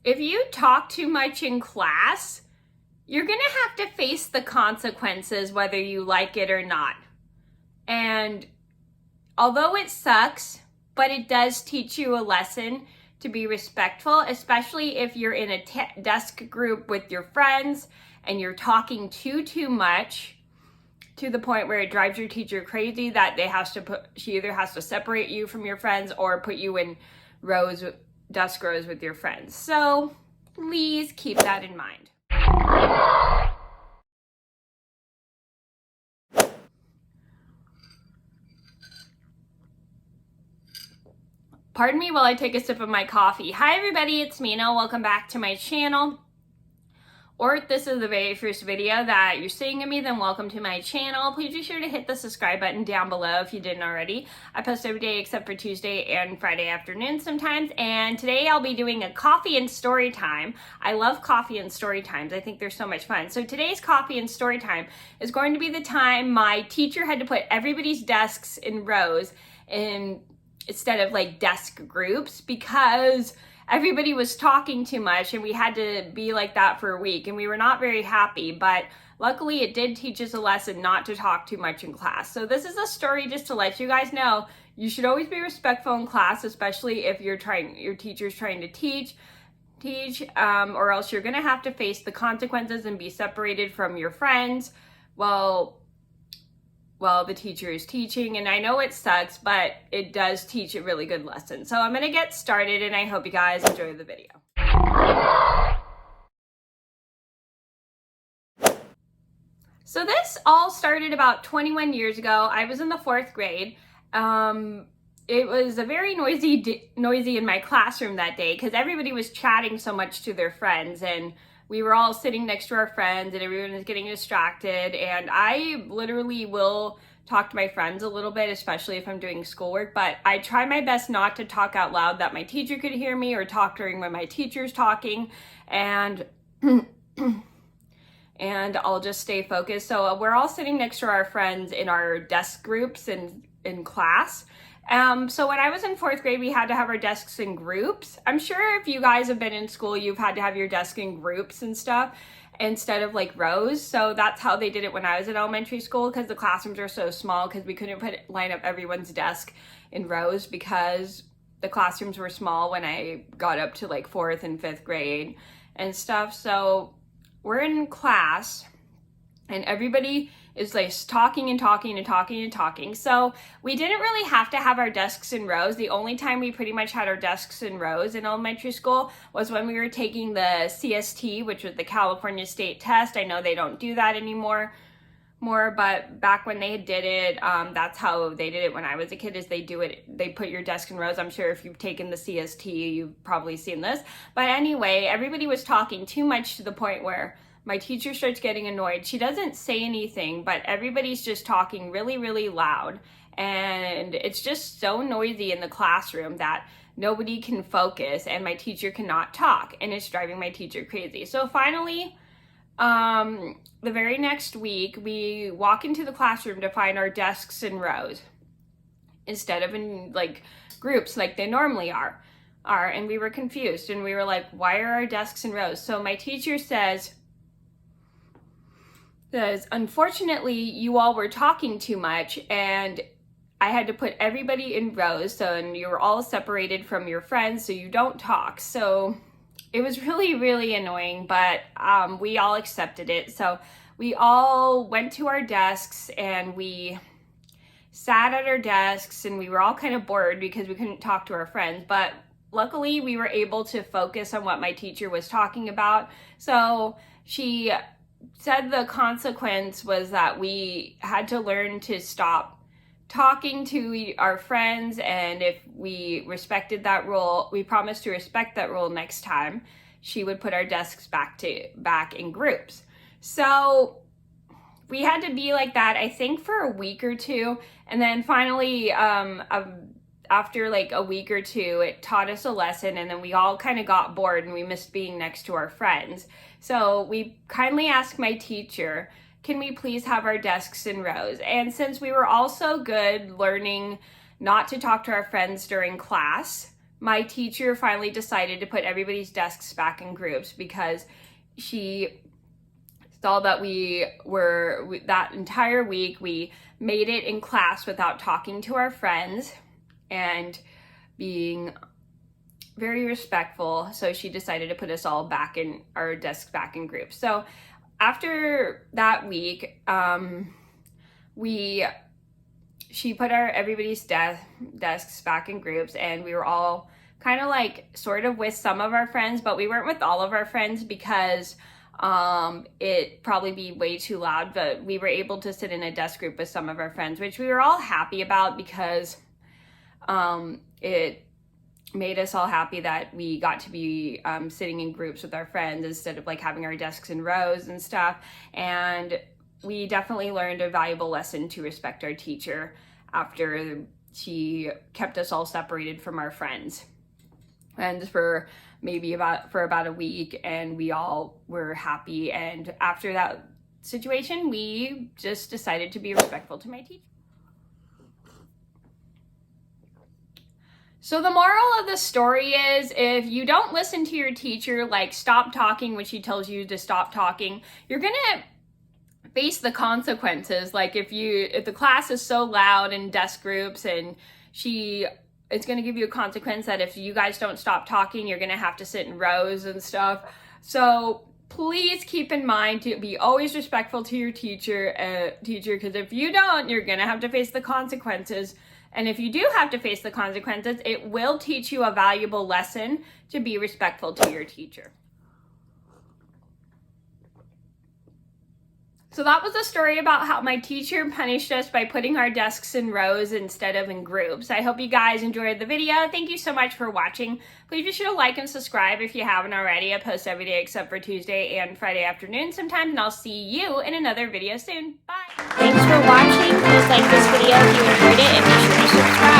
if you talk too much in class, you're gonna have to face the consequences whether you like it or not. And although it sucks, but it does teach you a lesson to be respectful, especially if you're in a desk group with your friends and you're talking too much to the point where it drives your teacher crazy that she either has to separate you from your friends or put you in desk rows with your friends. So please keep that in mind. Pardon me while I take a sip of my coffee. Hi everybody, it's Mena. Welcome back to my channel. Or if this is the very first video that you're seeing of me, then welcome to my channel. Please be sure to hit the subscribe button down below if you didn't already. I post every day except for Tuesday and Friday afternoon sometimes. And today I'll be doing a coffee and story time. I love coffee and story times. I think they're so much fun. So today's coffee and story time is going to be the time my teacher had to put everybody's desks in rows instead of like desk groups because everybody was talking too much and we had to be like that for a week and we were not very happy, but luckily it did teach us a lesson not to talk too much in class. So this is a story just to let you guys know you should always be respectful in class, especially if your teacher's trying to teach, or else you're gonna have to face the consequences and be separated from your friends while the teacher is teaching. And I know it sucks, but it does teach a really good lesson. So I'm gonna get started and I hope you guys enjoy the video. So this all started about 21 years ago. I was in the 4th grade. It was a very noisy in my classroom that day because everybody was chatting so much to their friends and we were all sitting next to our friends and everyone was getting distracted, and I literally will talk to my friends a little bit, especially if I'm doing schoolwork, but I try my best not to talk out loud that my teacher could hear me or talk during when my teacher's talking, and and I'll just stay focused. So we're all sitting next to our friends in our desk groups in class. So when I was in 4th grade, we had to have our desks in groups. I'm sure if you guys have been in school, you've had to have your desk in groups and stuff instead of like rows. So that's how they did it when I was in elementary school, because the classrooms are so small because we couldn't line up everyone's desk in rows because the classrooms were small when I got up to like 4th and 5th grade and stuff. So we're in class and everybody is like talking and talking and talking and talking. So we didn't really have to have our desks in rows. The only time we pretty much had our desks in rows in elementary school was when we were taking the CST, which was the California State Test. I know they don't do that anymore, but back when they did it, that's how they did it when I was a kid, is they put your desk in rows. I'm sure if you've taken the CST, you've probably seen this. But anyway, everybody was talking too much to the point where my teacher starts getting annoyed. She doesn't say anything, but everybody's just talking really, really loud. And it's just so noisy in the classroom that nobody can focus and my teacher cannot talk, and it's driving my teacher crazy. So finally, the very next week, we walk into the classroom to find our desks in rows instead of in like groups like they normally are. And we were confused and we were like, why are our desks in rows? So my teacher says, unfortunately, you all were talking too much and I had to put everybody in rows, and you were all separated from your friends so you don't talk. So it was really, really annoying, but we all accepted it. So we all went to our desks and we sat at our desks and we were all kind of bored because we couldn't talk to our friends, but luckily we were able to focus on what my teacher was talking about. So she said the consequence was that we had to learn to stop talking to our friends, and if we respected that rule, we promised to respect that rule next time, she would put our desks back in groups. So we had to be like that, I think, for a week or two, and then finally after like a week or two, it taught us a lesson, and then we all kind of got bored and we missed being next to our friends. So we kindly asked my teacher, can we please have our desks in rows? And since we were all so good learning not to talk to our friends during class, my teacher finally decided to put everybody's desks back in groups because she saw that that entire week we made it in class without talking to our friends and being very respectful. So she decided to put us all back in our desks back in groups. So after that week, she put everybody's desks back in groups, and we were all kind of like sort of with some of our friends, but we weren't with all of our friends because it probably be way too loud. But we were able to sit in a desk group with some of our friends, which we were all happy about because it made us all happy that we got to be sitting in groups with our friends instead of like having our desks in rows and stuff. And we definitely learned a valuable lesson to respect our teacher after she kept us all separated from our friends. And for about a week, and we all were happy. And after that situation, we just decided to be respectful to my teacher. So the moral of the story is, if you don't listen to your teacher, like stop talking when she tells you to stop talking, you're gonna face the consequences. Like if the class is so loud in desk groups, and it's gonna give you a consequence that if you guys don't stop talking, you're gonna have to sit in rows and stuff. So please keep in mind to be always respectful to your teacher, because if you don't, you're gonna have to face the consequences. And if you do have to face the consequences, it will teach you a valuable lesson to be respectful to your teacher. So that was a story about how my teacher punished us by putting our desks in rows instead of in groups. I hope you guys enjoyed the video. Thank you so much for watching. Please be sure to like and subscribe if you haven't already. I post every day except for Tuesday and Friday afternoon sometimes, and I'll see you in another video soon. Bye! Thanks for watching. Please like this video if you enjoyed it, and be sure to subscribe.